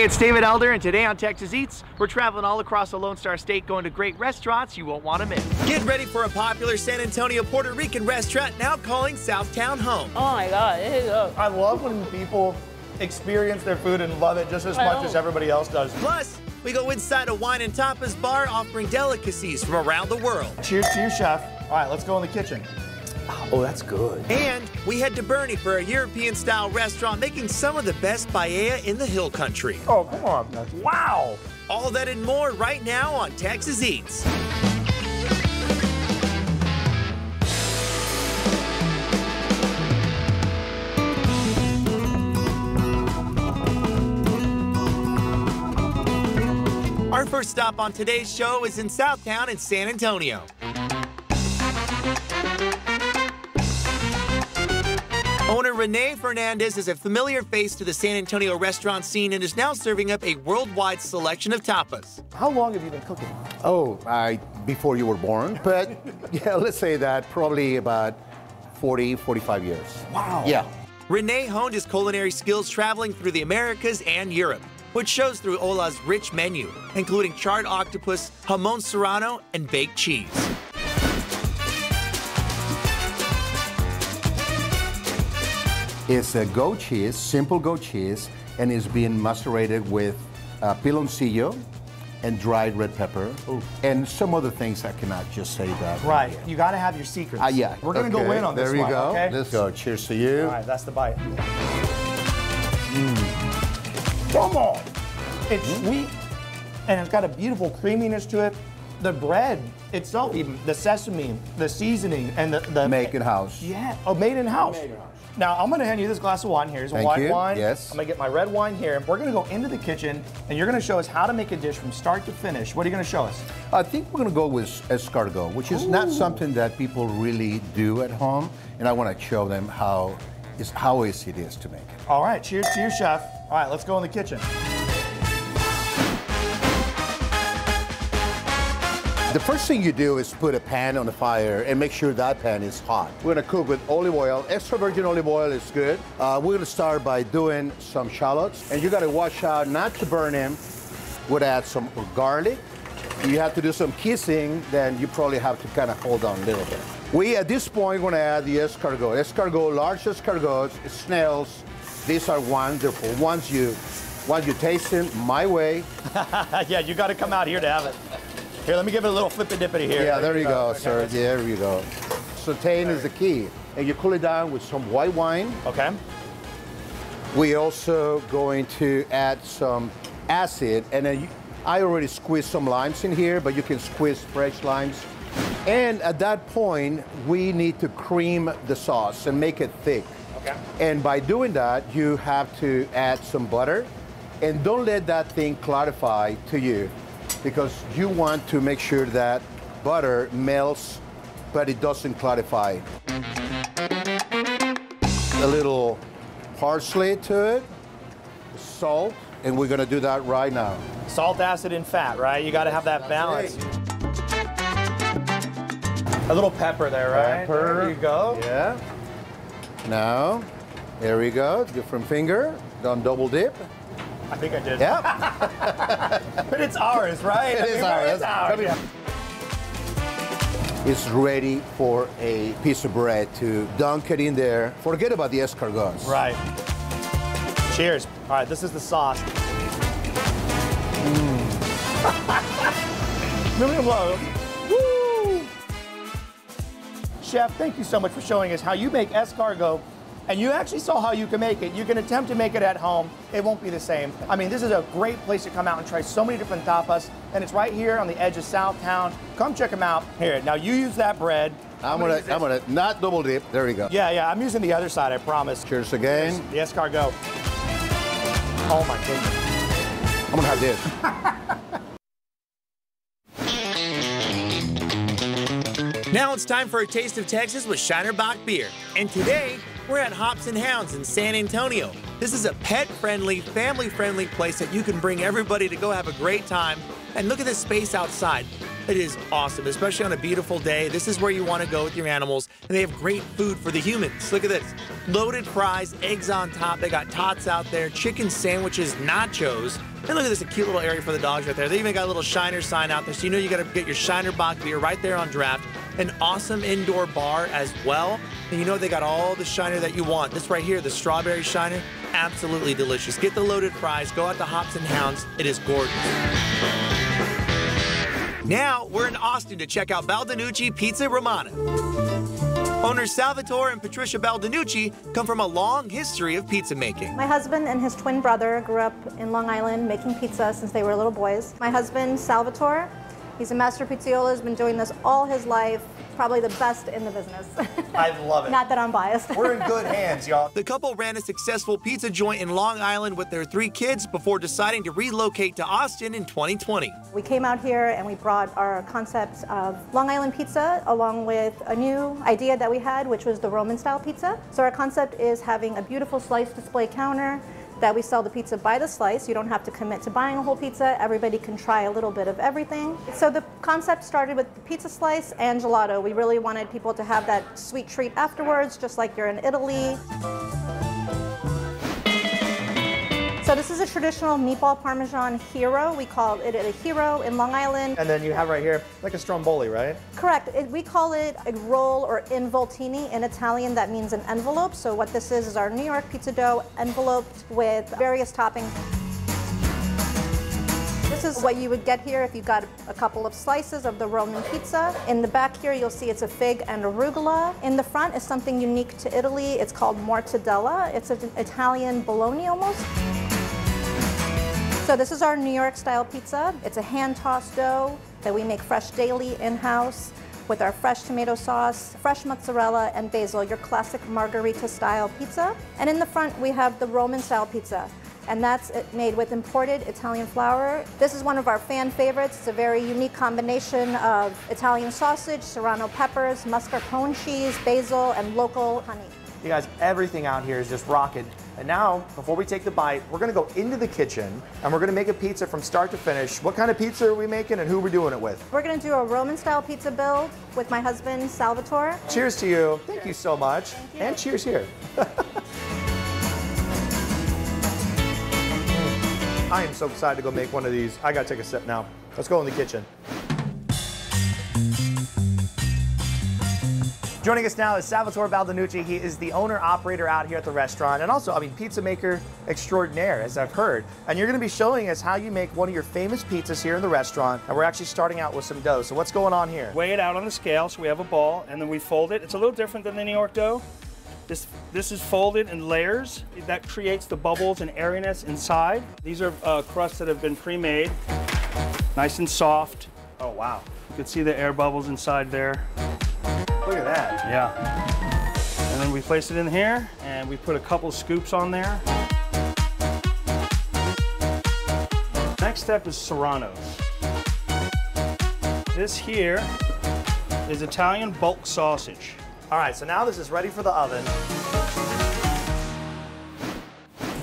it's David Elder, and today on Texas Eats, we're traveling all across the Lone Star State, going to great restaurants you won't want to miss. Get ready for a popular San Antonio, Puerto Rican restaurant now calling Southtown home. Oh my God, it is up. I love when people experience their food and love it just as much as everybody else does. Plus, we go inside a wine and tapas bar offering delicacies from around the world. Cheers to you, chef. All right, let's go in the kitchen. Oh, that's good. And we head to Bernie for a European-style restaurant making some of the best paella in the hill country. Oh, come on. Wow. All that and more right now on Texas Eats. Our first stop on today's show is in Southtown in San Antonio. Owner Renee Fernandez is a familiar face to the San Antonio restaurant scene and is now serving up a worldwide selection of tapas. How long have you been cooking? Oh, before you were born. But yeah, let's say that probably about 40, 45 years. Wow. Yeah. Renee honed his culinary skills traveling through the Americas and Europe, which shows through Hola's rich menu, including charred octopus, jamon serrano, and baked cheese. It's a goat cheese, simple goat cheese, and it's being macerated with piloncillo and dried red pepper, and some other things I cannot just say that. Right. You got to have your secrets. Yeah. We're going to go in on this one. There you go. Okay? Let's go. Cheers to you. All right, that's the bite. Come on. It's sweet, and it's got a beautiful creaminess to it. The bread itself, even the sesame, the seasoning, and the Make in house. Yeah. Oh, made in house. Made in house. Now, I'm going to hand you this glass of wine. Here's a white wine. Yes. I'm going to get my red wine here. We're going to go into the kitchen, and you're going to show us how to make a dish from start to finish. What are you going to show us? I think we're going to go with escargot, which is not something that people really do at home, and I want to show them how easy it is to make it. All right. Cheers to you, chef. All right, let's go in the kitchen. The first thing you do is put a pan on the fire and make sure that pan is hot. We're gonna cook with olive oil. Extra virgin olive oil is good. We're gonna start by doing some shallots, and you gotta watch out not to burn them. We'll add some garlic. You have to do some kissing, then you probably have to kind of hold on a little bit. At this point, we're gonna add the escargot. Escargot, large escargots, snails. These are wonderful. Once you taste them my way. Yeah, you got to come out here to have it. Here, let me give it a little flippity-dippity here. Yeah, there you go, sir. Okay. There you go. Sauteing is the key. And you cool it down with some white wine. Okay. We're also going to add some acid. And then I already squeezed some limes in here, but you can squeeze fresh limes. And at that point, we need to cream the sauce and make it thick. Okay. And by doing that, you have to add some butter. And don't let that thing clarify to you, because you want to make sure that butter melts, but it doesn't clarify. A little parsley to it, salt, and we're gonna do that right now. Salt, acid, and fat, right? You gotta have that balance. A little pepper there, right? Pepper. There you go. Yeah. Now, there we go, different finger, don't double dip. I think I did. Yeah. But it's ours, right? It is ours. It's ours. Yeah. It's ready for a piece of bread to dunk it in there. Forget about the escargots. Right. Cheers. All right, this is the sauce. Million love. Woo! Chef, thank you so much for showing us how you make escargot. And you actually saw how you can make it. You can attempt to make it at home. It won't be the same. I mean, this is a great place to come out and try so many different tapas. And it's right here on the edge of Southtown. Come check them out. Here, now you use that bread. I'm gonna not double dip. There we go. Yeah, I'm using the other side, I promise. Cheers again. The escargot. Oh my goodness. I'm gonna have this. Now it's time for a taste of Texas with Shiner Bock beer. And today, we're at Hops and Hounds in San Antonio. This is a pet-friendly, family-friendly place that you can bring everybody to go have a great time. And look at this space outside. It is awesome, especially on a beautiful day. This is where you want to go with your animals, and they have great food for the humans. Look at this. Loaded fries, eggs on top. They got tots out there, chicken sandwiches, nachos. And look at this, a cute little area for the dogs right there. They even got a little Shiner sign out there, so you know you got to get your Shiner Bock beer right there on draft. An awesome indoor bar as well. And you know they got all the Shiner that you want. This right here, the strawberry Shiner, absolutely delicious. Get the loaded fries, go out to Hops and Hounds. It is gorgeous. Now we're in Austin to check out Baldinucci Pizza Romana. Owners Salvatore and Patricia Baldinucci come from a long history of pizza making. My husband and his twin brother grew up in Long Island making pizza since they were little boys. My husband, Salvatore, he's a master pizzaiolo, has been doing this all his life, probably the best in the business. I love it. Not that I'm biased. We're in good hands, y'all. The couple ran a successful pizza joint in Long Island with their 3 kids before deciding to relocate to Austin in 2020. We came out here and we brought our concept of Long Island pizza along with a new idea that we had, which was the Roman style pizza. So our concept is having a beautiful slice display counter that we sell the pizza by the slice. You don't have to commit to buying a whole pizza. Everybody can try a little bit of everything. So the concept started with the pizza slice and gelato. We really wanted people to have that sweet treat afterwards, just like you're in Italy. So this is a traditional meatball parmesan hero. We call it a hero in Long Island. And then you have right here, like a stromboli, right? Correct. We call it a roll or involtini. In Italian, that means an envelope. So what this is our New York pizza dough enveloped with various toppings. This is what you would get here if you got a couple of slices of the Roman pizza. In the back here, you'll see it's a fig and arugula. In the front is something unique to Italy. It's called mortadella. It's an Italian bologna almost. So this is our New York style pizza. It's a hand-tossed dough that we make fresh daily in-house with our fresh tomato sauce, fresh mozzarella, and basil, your classic margherita style pizza. And in the front, we have the Roman style pizza. And that's made with imported Italian flour. This is one of our fan favorites. It's a very unique combination of Italian sausage, serrano peppers, mascarpone cheese, basil, and local honey. You guys, everything out here is just rocking. And now, before we take the bite, we're gonna go into the kitchen and we're gonna make a pizza from start to finish. What kind of pizza are we making and who are we doing it with? We're gonna do a Roman style pizza build with my husband, Salvatore. Cheers to you. Thank you so much. you. And cheers here. I am so excited to go make one of these. I gotta take a sip now. Let's go in the kitchen. Joining us now is Salvatore Baldinucci. He is the owner-operator out here at the restaurant, and also, pizza maker extraordinaire, as I've heard. And you're gonna be showing us how you make one of your famous pizzas here in the restaurant, and we're actually starting out with some dough. So what's going on here? Weigh it out on the scale, so we have a ball, and then we fold it. It's a little different than the New York dough. This is folded in layers. That creates the bubbles and airiness inside. These are crusts that have been pre-made, nice and soft. Oh, wow. You can see the air bubbles inside there. Look at that. Yeah. And then we place it in here, and we put a couple scoops on there. Next step is serranos. This here is Italian bulk sausage. All right, so now this is ready for the oven.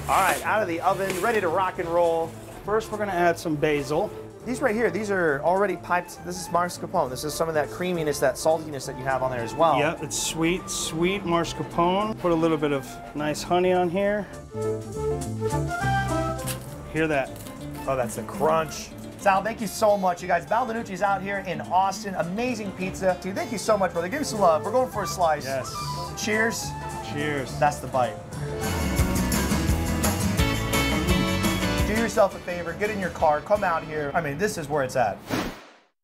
All right, out of the oven, ready to rock and roll. First, we're gonna add some basil. These right here, these are already piped. This is mascarpone. This is some of that creaminess, that saltiness that you have on there as well. Yep, it's sweet, sweet mascarpone. Put a little bit of nice honey on here. Hear that? Oh, that's the crunch. Sal, thank you so much, you guys. Baldinucci's out here in Austin. Amazing pizza. Dude, thank you so much, brother. Give me some love. We're going for a slice. Yes. Cheers. Cheers. That's the bite. Do yourself a favor, get in your car, come out here. This is where it's at.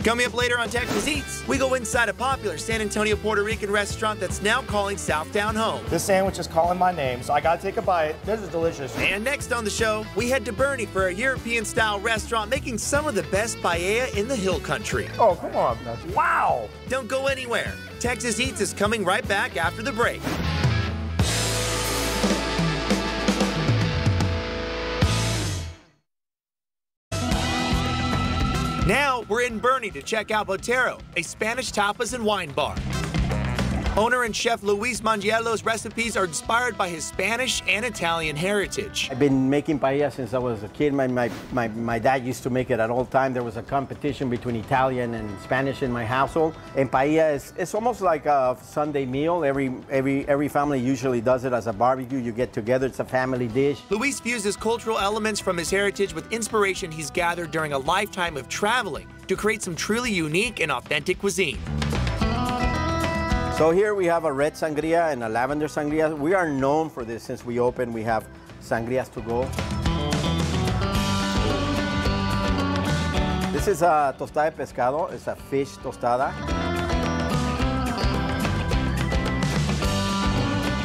Coming up later on Texas Eats, we go inside a popular San Antonio Puerto Rican restaurant that's now calling Southtown home. This sandwich is calling my name, so I gotta take a bite. This is delicious. And next on the show, we head to Bernie for a European-style restaurant making some of the best paella in the hill country. Oh, come on. Wow. Don't go anywhere. Texas Eats is coming right back after the break. Now we're in Bernie to check out Botero, a Spanish tapas and wine bar. Owner and chef Luis Mangiello's recipes are inspired by his Spanish and Italian heritage. I've been making paella since I was a kid. My dad used to make it at all time. There was a competition between Italian and Spanish in my household. And paella it's almost like a Sunday meal. Every family usually does it as a barbecue. You get together, it's a family dish. Luis fuses cultural elements from his heritage with inspiration he's gathered during a lifetime of traveling to create some truly unique and authentic cuisine. So here we have a red sangria and a lavender sangria. We are known for this since we opened. We have sangrias to go. This is a tostada de pescado. It's a fish tostada.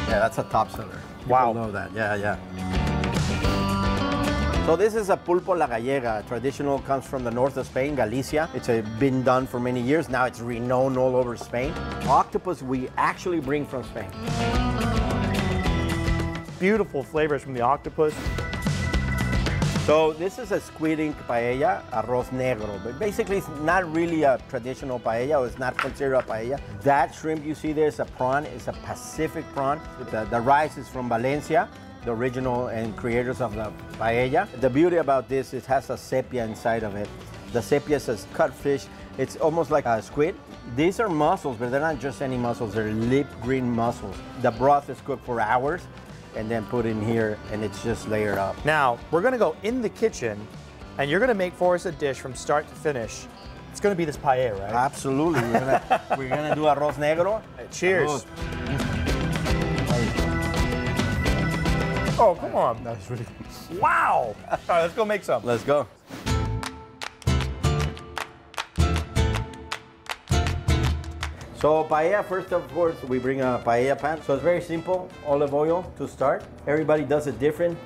Yeah, that's a top seller. Wow. People know that. Yeah. So this is a pulpo la gallega. Traditional, comes from the north of Spain, Galicia. It's been done for many years. Now it's renowned all over Spain. Octopus we actually bring from Spain. Beautiful flavors from the octopus. So this is a squid ink paella, arroz negro. But basically it's not really a traditional paella, or it's not considered a paella. That shrimp you see there is a prawn. It's a Pacific prawn. The rice is from Valencia, the original and creators of the paella. The beauty about this, it has a sepia inside of it. The sepia is a cut fish. It's almost like a squid. These are mussels, but they're not just any mussels. They're lip green mussels. The broth is cooked for hours and then put in here, and it's just layered up. Now, we're gonna go in the kitchen, and you're gonna make for us a dish from start to finish. It's gonna be this paella, right? Absolutely. We're gonna do arroz negro. Hey, cheers. Oh, come on. That's really good. Wow. All right, let's go make some. Let's go. So paella, first of course, we bring a paella pan. So it's very simple, olive oil to start. Everybody does it different.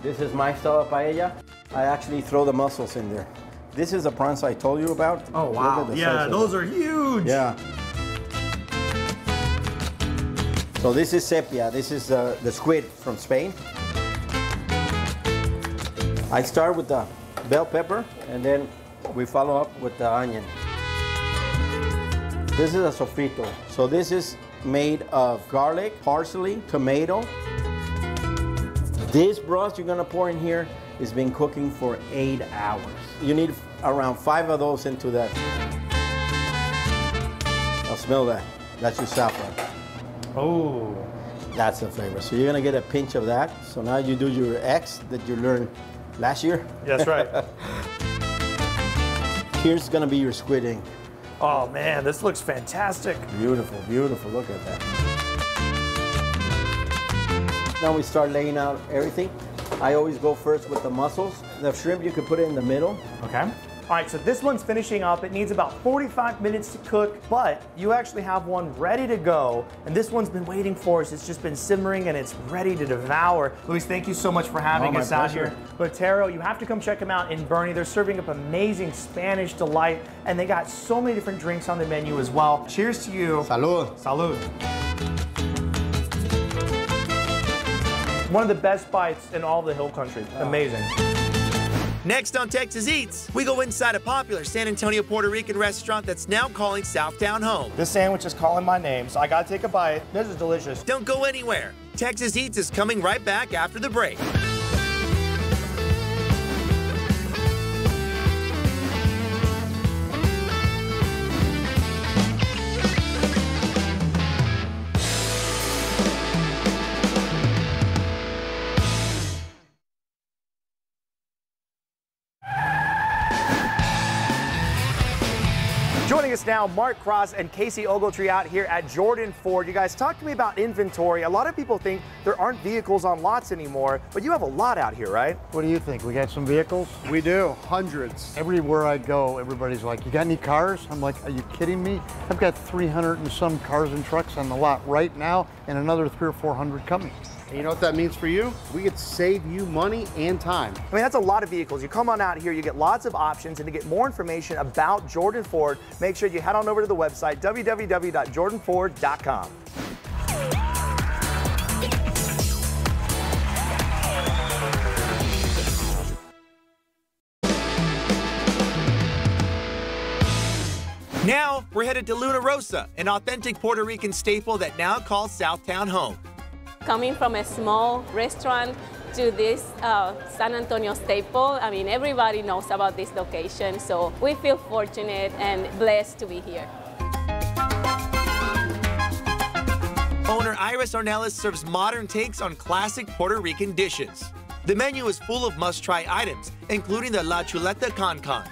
This is my style of paella. I actually throw the mussels in there. This is the prawns I told you about. Oh, wow. Yeah, those are huge. Yeah. So this is sepia. This is the squid from Spain. I start with the bell pepper, and then we follow up with the onion. This is a sofrito. So this is made of garlic, parsley, tomato. This broth you're gonna pour in here is been cooking for 8 hours. You need around 5 of those into that. I'll smell that. That's your saffron. Oh. That's the flavor. So you're gonna get a pinch of that. So now you do your X that you learned last year. That's right. Here's gonna be your squid ink. Oh man, this looks fantastic. Beautiful, beautiful, look at that. Now we start laying out everything. I always go first with the mussels. The shrimp, you could put it in the middle. Okay. All right, so this one's finishing up. It needs about 45 minutes to cook, but you actually have one ready to go. And this one's been waiting for us. It's just been simmering and it's ready to devour. Luis, thank you so much for having us out here. Botero, you have to come check them out in Bernie. They're serving up amazing Spanish delight, and they got so many different drinks on the menu as well. Cheers to you. Salud. Salud. One of the best bites in all the hill country. Amazing. Next on Texas Eats, we go inside a popular San Antonio, Puerto Rican restaurant that's now calling Southtown home. This sandwich is calling my name, so I gotta take a bite. This is delicious. Don't go anywhere. Texas Eats is coming right back after the break. Joining us now, Mark Cross and Casey Ogletree out here at Jordan Ford. You guys, talk to me about inventory. A lot of people think there aren't vehicles on lots anymore, but you have a lot out here, right? What do you think? We got some vehicles? We do, hundreds. Everywhere I go, everybody's like, you got any cars? I'm like, are you kidding me? I've got 300 and some cars and trucks on the lot right now and another 300 or 400 coming. And you know what that means for you? We get to save you money and time. I mean, that's a lot of vehicles. You come on out here, you get lots of options, and to get more information about Jordan Ford, make sure you head on over to the website, www.jordanford.com. Now, we're headed to Luna Rosa, an authentic Puerto Rican staple that now calls Southtown home. Coming from a small restaurant to this San Antonio staple, I mean, everybody knows about this location, so we feel fortunate and blessed to be here. Owner Iris Ornelas serves modern takes on classic Puerto Rican dishes. The menu is full of must-try items, including the La Chuleta Con Con.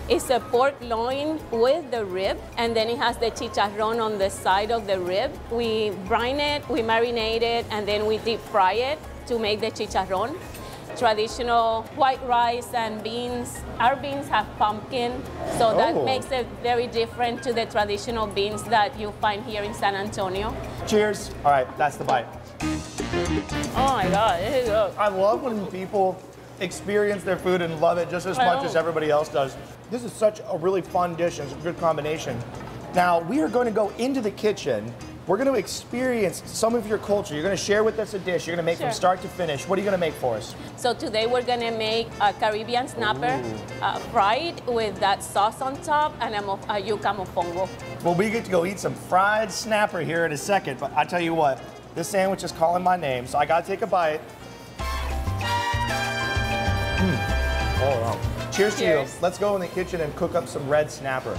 It's a pork loin with the rib, and then it has the chicharrón on the side of the rib. We brine it, we marinate it, and then we deep fry it to make the chicharrón. Traditional white rice and beans. Our beans have pumpkin, so that makes it very different to the traditional beans that you find here in San Antonio. Cheers. All right, that's the bite. Oh my God, this is good. I love when people experience their food and love it just as much as everybody else does. This is such a really fun dish and it's a good combination. Now, we are going to go into the kitchen. We're going to experience some of your culture. You're going to share with us a dish you're going to make from start to finish. What are you going to make for us? So today we're going to make a Caribbean snapper fried with that sauce on top and a yuca mofongo. Well, we get to go eat some fried snapper here in a second, but I tell you what, this sandwich is calling my name, so I got to take a bite. Oh, wow. Cheers to you. Let's go in the kitchen and cook up some red snapper.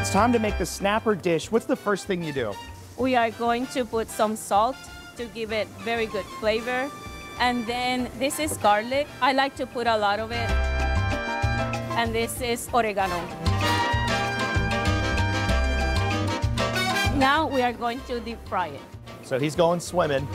It's time to make the snapper dish. What's the first thing you do? We are going to put some salt to give it very good flavor. And then this is garlic. I like to put a lot of it. And this is oregano. Now we are going to deep fry it. So he's going swimming.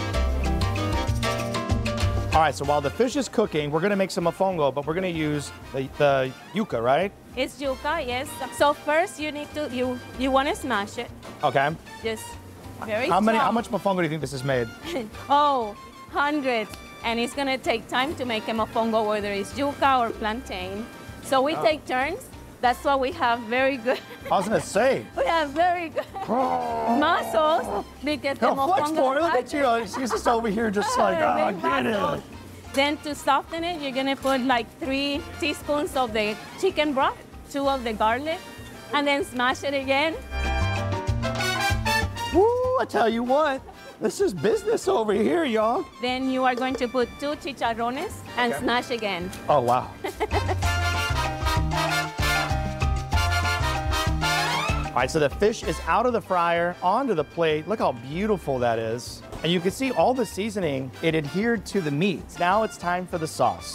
All right, so while the fish is cooking, we're gonna make some mofongo, but we're gonna use the yuca, right? It's yuca, yes. So first you need to, you wanna smash it. Okay. Just very How strong. much mofongo do you think this is made? Oh, hundreds. And it's gonna take time to make a mofongo, whether it's yuca or plantain. So we take turns. That's why we have very good. I was gonna say. We have very good muscles because the mofongo. Look at you. She's just over here just like, oh, get it. Then to soften it, you're gonna put like 3 teaspoons of the chicken broth, 2 of the garlic, and then smash it again. Woo, I tell you what, this is business over here, y'all. Then you are going to put 2 chicharrones and smash again. Oh, wow. All right, so the fish is out of the fryer, onto the plate. Look how beautiful that is. And you can see all the seasoning, it adhered to the meat. Now it's time for the sauce.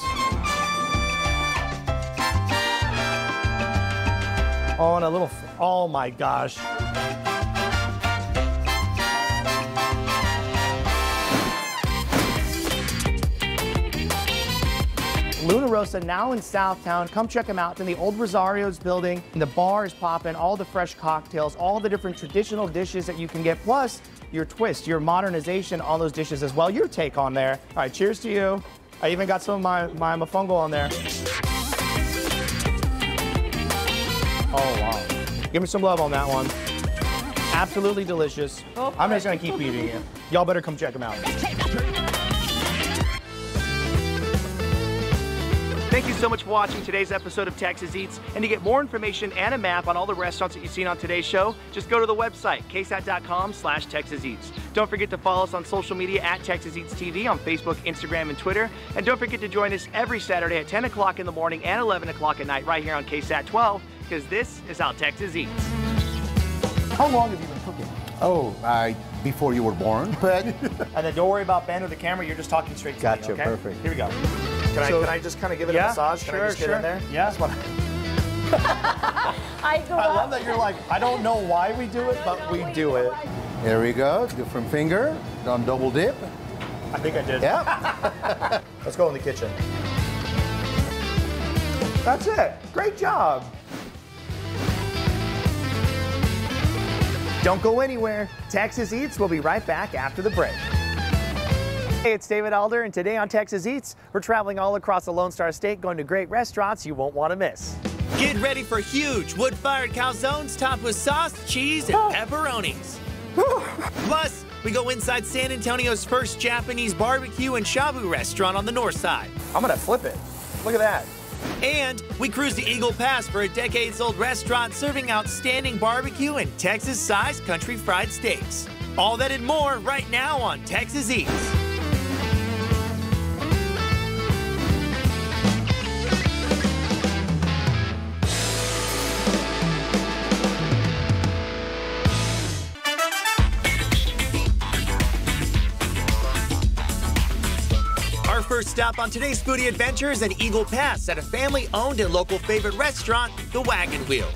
Oh, and a little, oh my gosh. Luna Rosa, now in Southtown. Come check them out. It's in the old Rosario's building. And the bar is popping, all the fresh cocktails, all the different traditional dishes that you can get, plus your twist, your modernization on those dishes as well, your take on there. All right, cheers to you. I even got some of my mofongo on there. Oh, wow. Give me some love on that one. Absolutely delicious. I'm just gonna keep eating it. Y'all better come check them out. Thank you so much for watching today's episode of Texas Eats. And to get more information and a map on all the restaurants that you've seen on today's show, just go to the website, ksat.com/TexasEats. Don't forget to follow us on social media at Texas Eats TV on Facebook, Instagram, and Twitter. And don't forget to join us every Saturday at 10 o'clock in the morning and 11 o'clock at night right here on KSAT 12, because this is how Texas Eats. How long have you been cooking? Oh, before you were born, but... And then don't worry about Ben or the camera, you're just talking straight to Gotcha, me, okay? perfect. Here we go. Can I just kind of give it a massage? Can I just get in there? Yeah. I love that you're like, I don't know why we do it, but we do it. Here we go, different finger, done double dip. I think I did. Yeah. Let's go in the kitchen. That's it. Great job. Don't go anywhere. Texas Eats will be right back after the break. Hey, it's David Elder, and today on Texas Eats, we're traveling all across the Lone Star State, going to great restaurants you won't want to miss. Get ready for huge wood-fired calzones topped with sauce, cheese, and pepperonis. Plus, we go inside San Antonio's first Japanese barbecue and shabu restaurant on the north side. I'm gonna flip it. Look at that. And we cruise to Eagle Pass for a decades-old restaurant serving outstanding barbecue and Texas-sized country fried steaks. All that and more right now on Texas Eats. Our first stop on today's foodie adventure is at Eagle Pass at a family-owned and local favorite restaurant, The Wagon Wheel.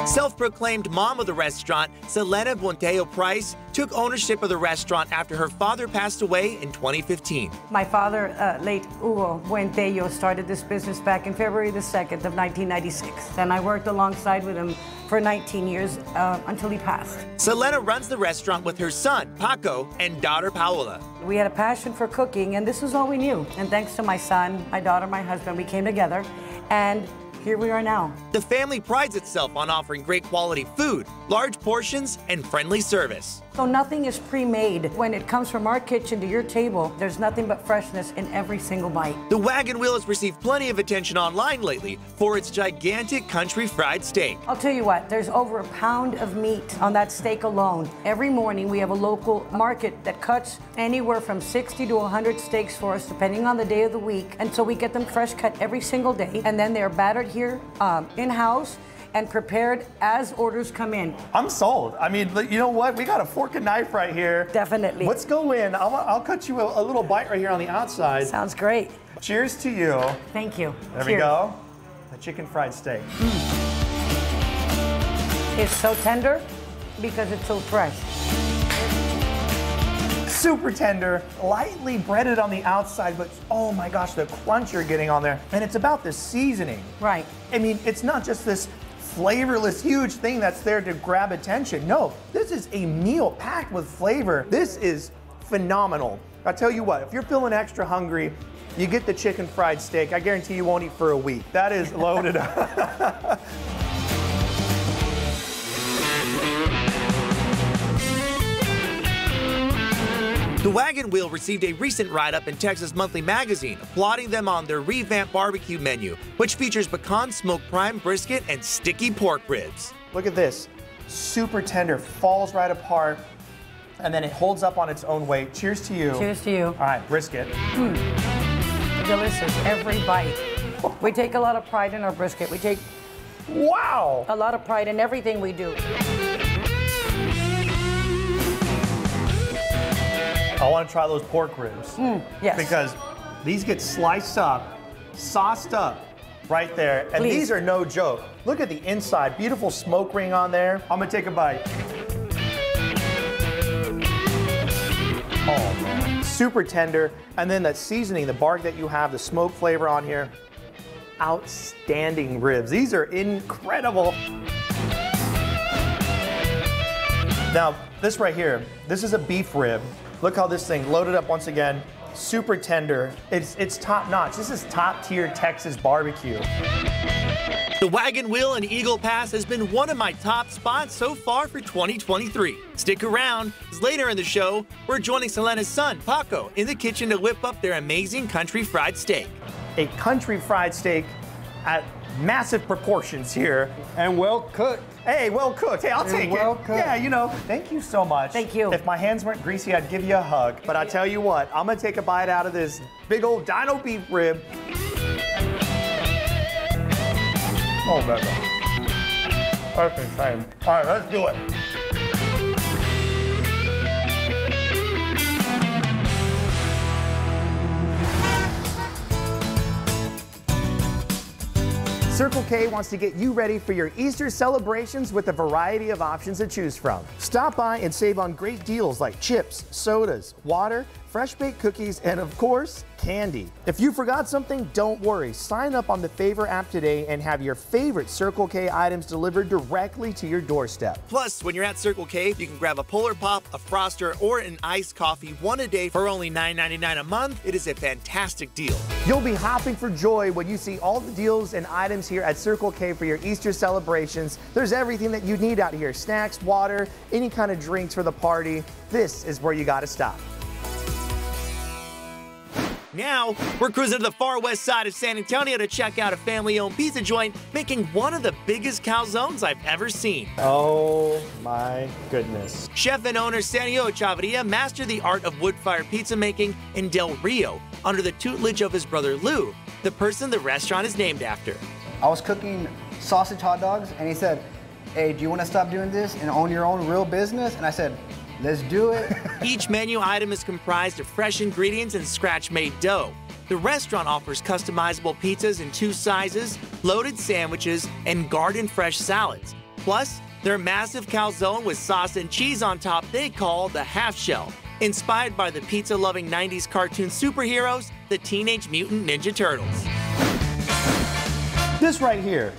Self-proclaimed mom of the restaurant, Selena Buenteo Price, took ownership of the restaurant after her father passed away in 2015. My father, late Hugo Buenteo, started this business back in February the 2nd of 1996. And I worked alongside with him for 19 years until he passed. Selena runs the restaurant with her son, Paco, and daughter, Paola. We had a passion for cooking, and this was all we knew. And thanks to my son, my daughter, my husband, we came together, and here we are now. The family prides itself on offering great quality food, large portions, and friendly service. So nothing is pre-made. When it comes from our kitchen to your table, there's nothing but freshness in every single bite. The Wagon Wheel has received plenty of attention online lately for its gigantic country fried steak. I'll tell you what, there's over a pound of meat on that steak alone. Every morning we have a local market that cuts anywhere from 60 to 100 steaks for us, depending on the day of the week. And so we get them fresh cut every single day, and then they're battered here in-house and prepared as orders come in. I'm sold. I mean, you know what? We got a fork and knife right here. Definitely. Let's go in. I'll cut you a little bite right here on the outside. Sounds great. Cheers to you. Thank you. There Cheers. we go. The chicken fried steak. It's so tender because it's so fresh. Super tender, lightly breaded on the outside, but oh my gosh, the crunch you're getting on there. And it's about the seasoning. Right. I mean, it's not just this flavorless, huge thing that's there to grab attention. No, this is a meal packed with flavor. This is phenomenal. I'll tell you what, if you're feeling extra hungry, you get the chicken fried steak. I guarantee you won't eat for a week. That is loaded up. The Wagon Wheel received a recent write-up in Texas Monthly Magazine, applauding them on their revamped barbecue menu, which features pecan smoked prime brisket and sticky pork ribs. Look at this. Super tender, falls right apart, and then it holds up on its own weight. Cheers to you. Cheers to you. All right, brisket. Delicious, every bite. We take a lot of pride in our brisket. We take Wow! a lot of pride in everything we do. I want to try those pork ribs. Yes. Because these get sliced up, sauced up right there. And Please. these are no joke. Look at the inside. Beautiful smoke ring on there. I'm going to take a bite. Oh, man. Super tender. And then that seasoning, the bark that you have, the smoke flavor on here. Outstanding ribs. These are incredible. Now, this right here, this is a beef rib. Look how this thing loaded up once again. Super tender. It's top notch. This is top tier Texas barbecue. The Wagon Wheel in Eagle Pass has been one of my top spots so far for 2023. Stick around, because later in the show, we're joining Selena's son, Paco, in the kitchen to whip up their amazing country fried steak. A country fried steak at massive proportions here. And well cooked. Hey, well cooked. Hey, I'll take well it. cooked. Yeah, you know, thank you so much. Thank you. If my hands weren't greasy, I'd give you a hug. But I tell you what, I'm gonna take a bite out of this big old dino beef rib. Oh, baby. That's insane. All right, let's do it. Circle K wants to get you ready for your Easter celebrations with a variety of options to choose from. Stop by and save on great deals like chips, sodas, water, fresh baked cookies, and of course, candy. If you forgot something, don't worry. Sign up on the Favor app today and have your favorite Circle K items delivered directly to your doorstep. Plus, when you're at Circle K, you can grab a Polar Pop, a Froster, or an iced coffee, one a day for only $9.99 a month. It is a fantastic deal. You'll be hopping for joy when you see all the deals and items here at Circle K for your Easter celebrations. There's everything that you need out here. Snacks, water, any kind of drinks for the party. This is where you gotta stop. Now, we're cruising to the far west side of San Antonio to check out a family-owned pizza joint making one of the biggest calzones I've ever seen. Oh my goodness. Chef and owner Sergio Chavarria mastered the art of wood-fired pizza making in Del Rio under the tutelage of his brother Lou, the person the restaurant is named after. I was cooking sausage hot dogs and he said, "Hey, do you want to stop doing this and own your own real business?" And I said, "Let's do it." Each menu item is comprised of fresh ingredients and scratch-made dough. The restaurant offers customizable pizzas in 2 sizes, loaded sandwiches, and garden-fresh salads. Plus, their massive calzone with sauce and cheese on top they call the half shell, inspired by the pizza-loving 90s cartoon superheroes, the Teenage Mutant Ninja Turtles. This right here,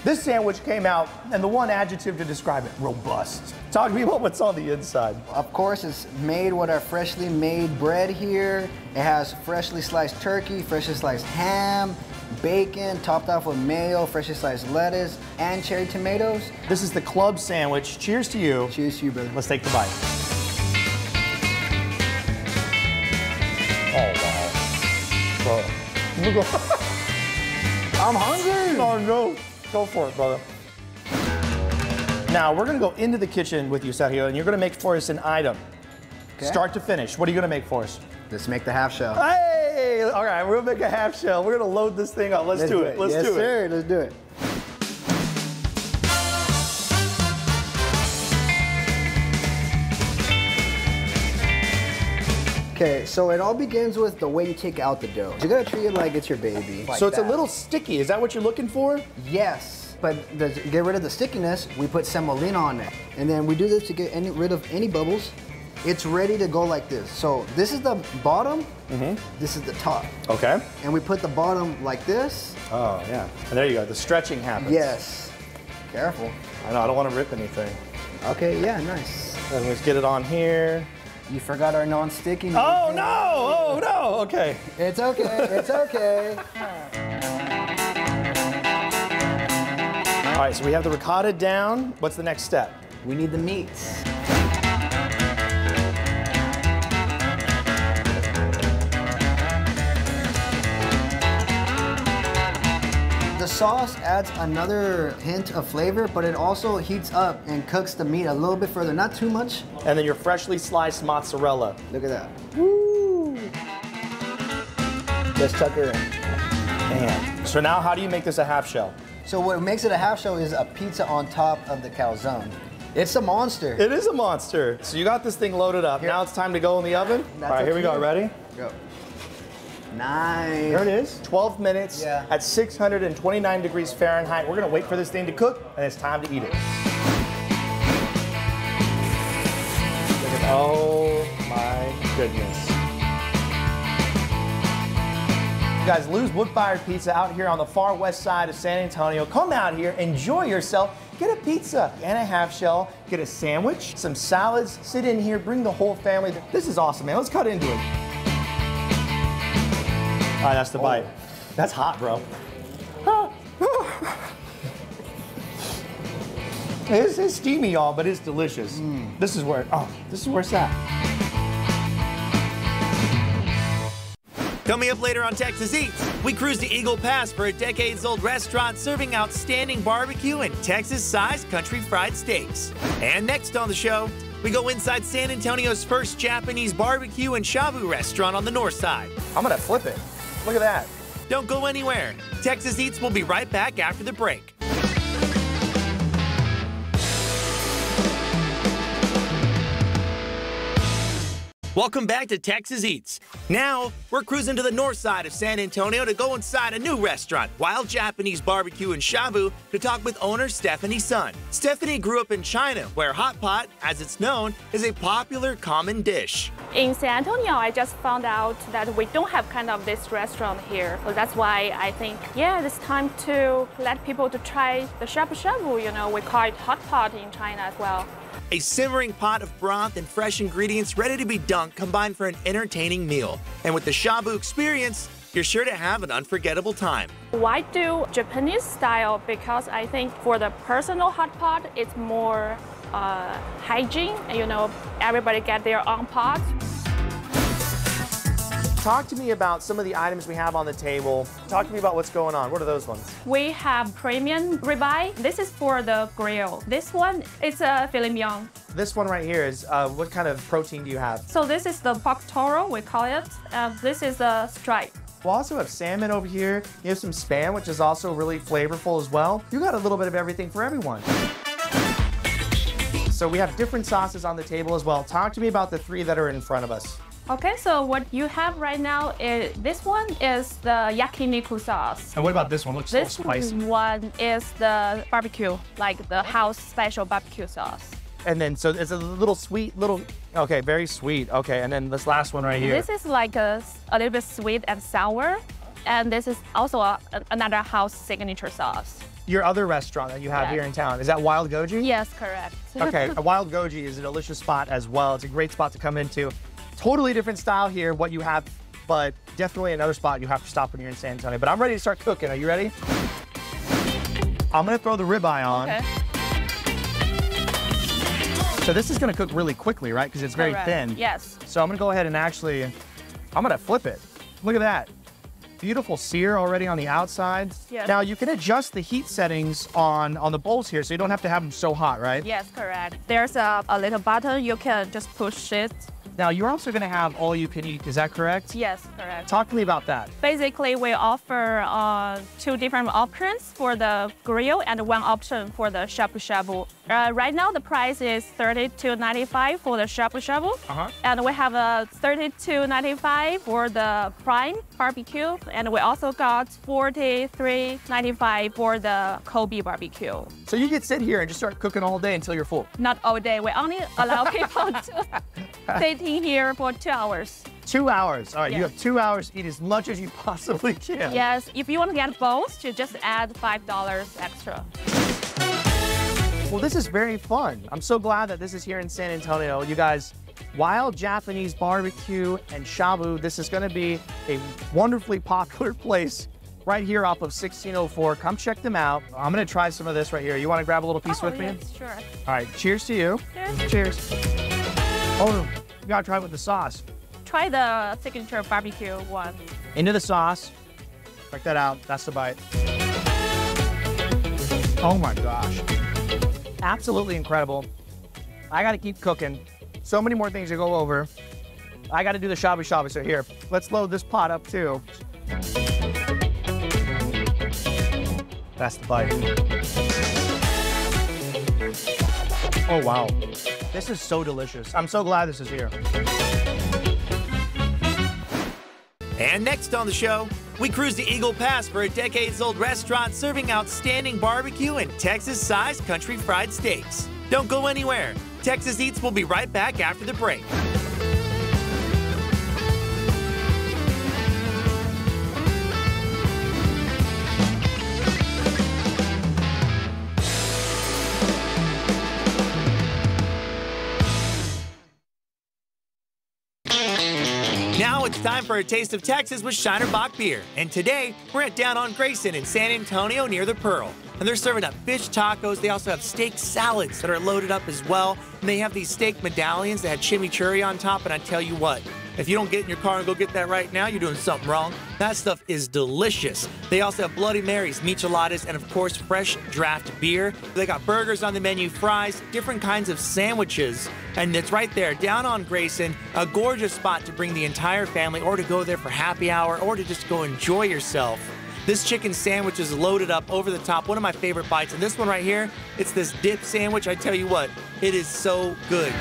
this sandwich came out, and the one adjective to describe it, robust. Talk to me about what's on the inside. Of course, it's made with our freshly made bread here. It has freshly sliced turkey, freshly sliced ham, bacon, topped off with mayo, freshly sliced lettuce, and cherry tomatoes. This is the club sandwich. Cheers to you. Cheers to you, brother. Let's take the bite. Oh, wow. I'm hungry. Oh, no. Go for it, brother. Now, we're gonna go into the kitchen with you, Sergio, and you're gonna make for us an item. Okay. Start to finish. What are you gonna make for us? Let's make the half shell. Hey! All right, we're gonna make a half shell. We're gonna load this thing up. Let's do it. Let's do it. Yes, sir. Let's do it. Okay, so it all begins with the way you take out the dough. You gotta treat it like it's your baby. So it's a little sticky. Is that what you're looking for? Yes, but to get rid of the stickiness, we put semolina on it. And then we do this to get rid of any bubbles. It's ready to go like this. So this is the bottom, this is the top. Okay. And we put the bottom like this. Oh, yeah. And there you go, the stretching happens. Yes. Careful. I know, I don't want to rip anything. Okay, yeah, nice. And let's get it on here. You forgot our non-sticky. Oh, no! Oh, no! Okay. It's okay, it's okay. All right, so we have the ricotta down. What's the next step? We need the meats. The sauce adds another hint of flavor, but it also heats up and cooks the meat a little bit further, not too much. And then your freshly sliced mozzarella. Look at that. Woo! Just tuck her in. Man. So now how do you make this a half shell? So what makes it a half shell is a pizza on top of the calzone. It's a monster. It is a monster. So you got this thing loaded up. Here. Now it's time to go in the oven. All right, here we go. Ready? Go. Nice. There it is. 12 minutes at 629 degrees Fahrenheit. We're gonna wait for this thing to cook, and it's time to eat it. Oh my goodness. You guys, Lou's Wood-Fired Pizza out here on the far west side of San Antonio. Come out here, enjoy yourself. Get a pizza and a half shell, get a sandwich, some salads, sit in here, bring the whole family. This is awesome, man. Let's cut into it. All right, that's the bite. That's hot, bro. It's steamy, y'all, but it's delicious. This is where it's at. Coming up later on Texas Eats, we cruise to Eagle Pass for a decades-old restaurant serving outstanding barbecue and Texas-sized country fried steaks. And next on the show, we go inside San Antonio's first Japanese barbecue and shabu restaurant on the north side. I'm gonna flip it. Look at that. Don't go anywhere. Texas Eats will be right back after the break. Welcome back to Texas Eats. Now, we're cruising to the north side of San Antonio to go inside a new restaurant, Wild Japanese Barbecue and Shabu, to talk with owner Stephanie Sun. Stephanie grew up in China, where hot pot, as it's known, is a popular common dish. In San Antonio, I just found out that we don't have kind of this restaurant here. So that's why I think, yeah, it's time to let people to try the shabu shabu. You know, we call it hot pot in China as well. A simmering pot of broth and fresh ingredients ready to be dunked combined for an entertaining meal. And with the shabu experience, you're sure to have an unforgettable time. Why do Japanese style? Because I think for the personal hot pot, it's more hygiene. You know, everybody get their own pot. Talk to me about some of the items we have on the table. Talk to me about what's going on. What are those ones? We have premium ribeye. This is for the grill. This one is a filet mignon. This one right here is, what kind of protein do you have? So this is the pork toro, we call it. This is the stripe. We'll also have salmon over here. You have some Spam, which is also really flavorful as well. You got a little bit of everything for everyone. So we have different sauces on the table as well. Talk to me about the three that are in front of us. Okay, so what you have right now is, this one is the yakiniku sauce. And what about this one? Looks so This spicy. one is the barbecue, like the house special barbecue sauce. And then, so it's a little sweet, okay, very sweet. Okay, and then this last one right here. This is like a little bit sweet and sour. And this is also another house signature sauce. Your other restaurant that you have here in town, is that Wild Goji? Yes, correct. Okay, a Wild Goji is a delicious spot as well. It's a great spot to come into. Totally different style here, what you have, but definitely another spot you have to stop when you're in San Antonio. But I'm ready to start cooking. Are you ready? I'm gonna throw the ribeye on. Okay. So this is gonna cook really quickly, right? Because it's very Correct. thin. Yes. So I'm gonna go ahead and actually, I'm gonna flip it. Look at that. Beautiful sear already on the outside. Yes. Now you can adjust the heat settings on the bowls here, so you don't have to have them so hot, right? Yes, correct. There's a little button, you can just push it. Now you're also gonna have all you can eat, is that correct? Yes, correct. Talk to me about that. Basically, we offer 2 different options for the grill and 1 option for the shabu-shabu. Right now, the price is $32.95 for the shabu-shabu. And we have a $32.95 for the prime barbecue. And we also got $43.95 for the Kobe barbecue. So you can sit here and just start cooking all day until you're full. Not all day. We only allow people to sit in here for 2 hours. 2 hours. All right, you Yes. have 2 hours to eat as much as you possibly can. Yes, if you want to get both, you just add $5 extra. Well, this is very fun. I'm so glad that this is here in San Antonio. You guys, Wild Japanese Barbecue and Shabu, this is gonna be a wonderfully popular place right here off of 1604. Come check them out. I'm gonna try some of this right here. You wanna grab a little piece with me? Yes, sure. All right, cheers to you. Cheers. Oh, you gotta try it with the sauce. Try the signature barbecue one. Into the sauce. Check that out, that's the bite. Oh my gosh. Absolutely incredible. I gotta keep cooking. So many more things to go over. I gotta do the shabu shabu, so here, let's load this pot up too. That's the bite. Oh wow. This is so delicious. I'm so glad this is here. And next on the show, we cruise to Eagle Pass for a decades-old restaurant serving outstanding barbecue and Texas-sized country fried steaks. Don't go anywhere. Texas Eats will be right back after the break. Now it's time for a taste of Texas with Shiner Bock Beer. And today, we're at Down on Grayson in San Antonio near the Pearl. And they're serving up fish tacos. They also have steak salads that are loaded up as well. And they have these steak medallions that have chimichurri on top. And I tell you what, if you don't get in your car and go get that right now, you're doing something wrong. That stuff is delicious. They also have Bloody Marys, micheladas, and of course, fresh draft beer. They got burgers on the menu, fries, different kinds of sandwiches. And it's right there, down on Grayson, a gorgeous spot to bring the entire family or to go there for happy hour or to just go enjoy yourself. This chicken sandwich is loaded up over the top, one of my favorite bites. And this one right here, it's this dip sandwich. I tell you what, it is so good.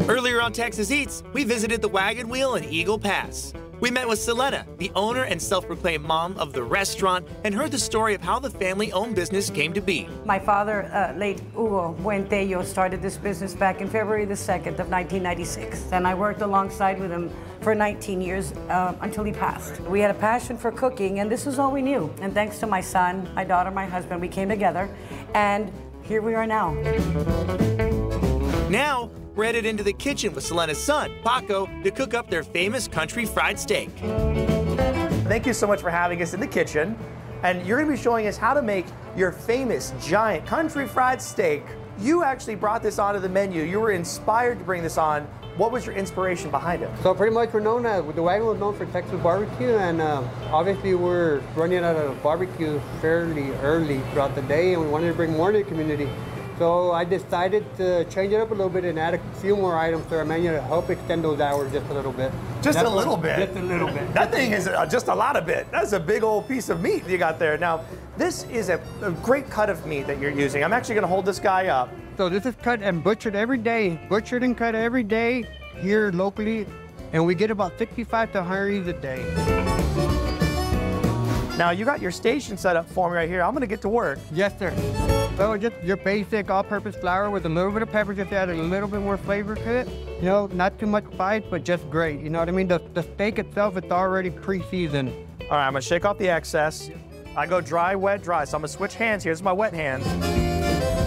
Earlier on Texas Eats, we visited the Wagon Wheel in Eagle Pass. We met with Selena, the owner and self-proclaimed mom of the restaurant, and heard the story of how the family-owned business came to be. My father, late Hugo Buentello, started this business back in February the 2nd of 1996. And I worked alongside with him for 19 years until he passed. We had a passion for cooking, and this was all we knew. And thanks to my son, my daughter, my husband, we came together, and here we are now. Now, we're headed into the kitchen with Selena's son, Paco, to cook up their famous country fried steak. Thank you so much for having us in the kitchen. And you're gonna be showing us how to make your famous giant country fried steak. You actually brought this onto the menu. You were inspired to bring this on. What was your inspiration behind it? So pretty much we're known as, the wagon was known for Texas barbecue, and obviously we're running out of barbecue fairly early throughout the day, and we wanted to bring more to the community. So I decided to change it up a little bit and add a few more items to our menu to help extend those hours just a little bit. Just a little bit? Just a little bit. That thing is just a lot of bit. That's a big old piece of meat you got there. Now, this is a great cut of meat that you're using. I'm actually gonna hold this guy up. So this is cut and butchered every day. Butchered and cut every day here locally, and we get about 65 to 100 a day. Now, you got your station set up for me right here. I'm gonna get to work. Yes, sir. So just your basic all-purpose flour with a little bit of pepper, just to add a little bit more flavor to it. You know, not too much spice, but just great. You know what I mean? The steak itself, it's already pre-seasoned. All right, I'm gonna shake off the excess. I go dry, wet, dry. So I'm gonna switch hands here. This is my wet hand.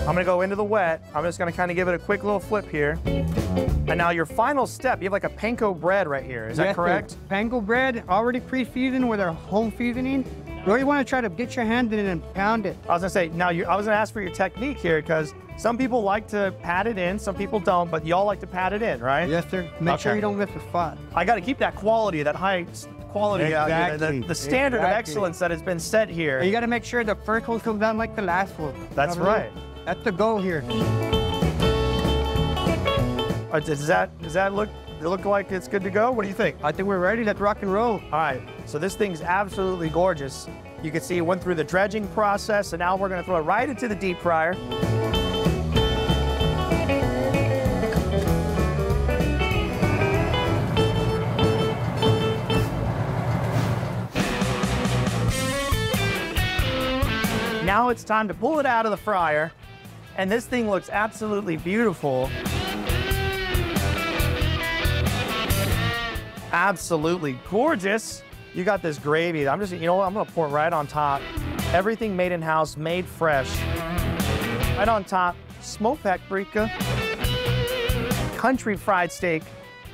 I'm gonna go into the wet. I'm just gonna kind of give it a quick little flip here. And now your final step, you have like a panko bread right here. Is that correct? Sir. Panko bread, already pre-seasoned with our home seasoning. You really want to try to get your hand in it and pound it. I was gonna say, now I was gonna ask for your technique here, because some people like to pat it in, some people don't, but y'all like to pat it in, right? Yes, sir. Make sure you don't miss a spot. I gotta keep that quality, that high quality, the standard of excellence that has been set here. And you gotta make sure the first one comes out like the last one. That's right. That's the goal here. Does that look like it's good to go? What do you think? I think we're ready. Let's rock and roll. All right, so this thing's absolutely gorgeous. You can see it went through the dredging process, and now we're gonna throw it right into the deep fryer. Now it's time to pull it out of the fryer, and this thing looks absolutely beautiful. Absolutely gorgeous. You got this gravy. I'm gonna pour it right on top. Everything made in-house, made fresh. Right on top, smoked paprika, country fried steak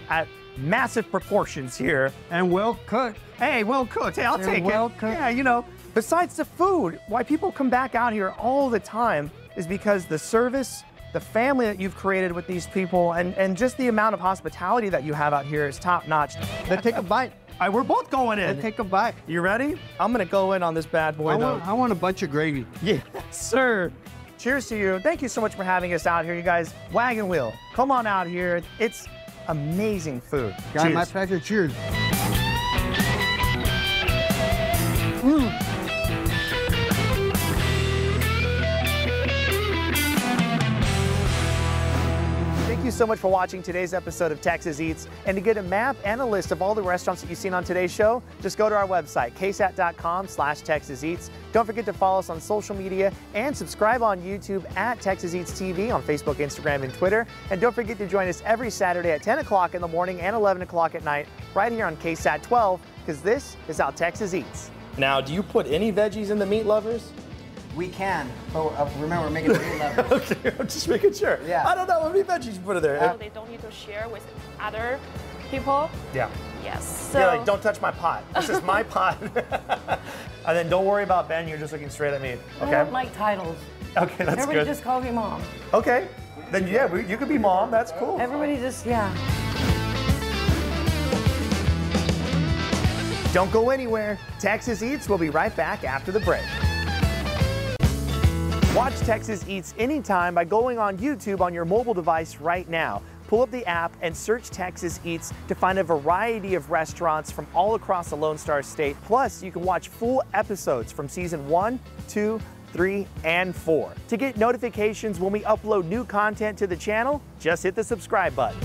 at massive proportions here. And well cooked. Hey, well cooked. Hey, I'll take it. Well cooked. Yeah, you know, besides the food, why people come back out here all the time is because the service, the family that you've created with these people, and just the amount of hospitality that you have out here is top notch. Let's take a bite. All right, we're both going in. Let's take a bite. You ready? I'm gonna go in on this bad boy, though. I want a bunch of gravy. Yes, sir. Cheers to you. Thank you so much for having us out here, you guys. Wagon Wheel, come on out here. It's amazing food. Guy, my pleasure. Cheers. Thank you so much for watching today's episode of Texas Eats. And to get a map and a list of all the restaurants that you've seen on today's show, just go to our website, ksat.com/Texas Eats. Don't forget to follow us on social media and subscribe on YouTube at Texas Eats TV, on Facebook, Instagram, and Twitter. And don't forget to join us every Saturday at 10 o'clock in the morning and 11 o'clock at night, right here on KSAT 12, because this is how Texas Eats. Now, do you put any veggies in the meat lovers? We can, but remember, we're making meat lovers. Okay, I'm just making sure. Yeah. I don't know how many veggies you put in there. So they don't need to share with other people. Yeah. Yes. So Yeah, like, don't touch my pot. This is my pot. And then don't worry about Ben, you're just looking straight at me. Okay? I don't like titles. Okay, that's Everybody good. just calls me mom. Okay. Then yeah, you could be mom. That's cool. Everybody just, yeah. Don't go anywhere. Texas Eats will be right back after the break. Watch Texas Eats anytime by going on YouTube on your mobile device right now. Pull up the app and search Texas Eats to find a variety of restaurants from all across the Lone Star State. Plus, you can watch full episodes from season 1, 2, 3, and 4. To get notifications when we upload new content to the channel, just hit the subscribe button.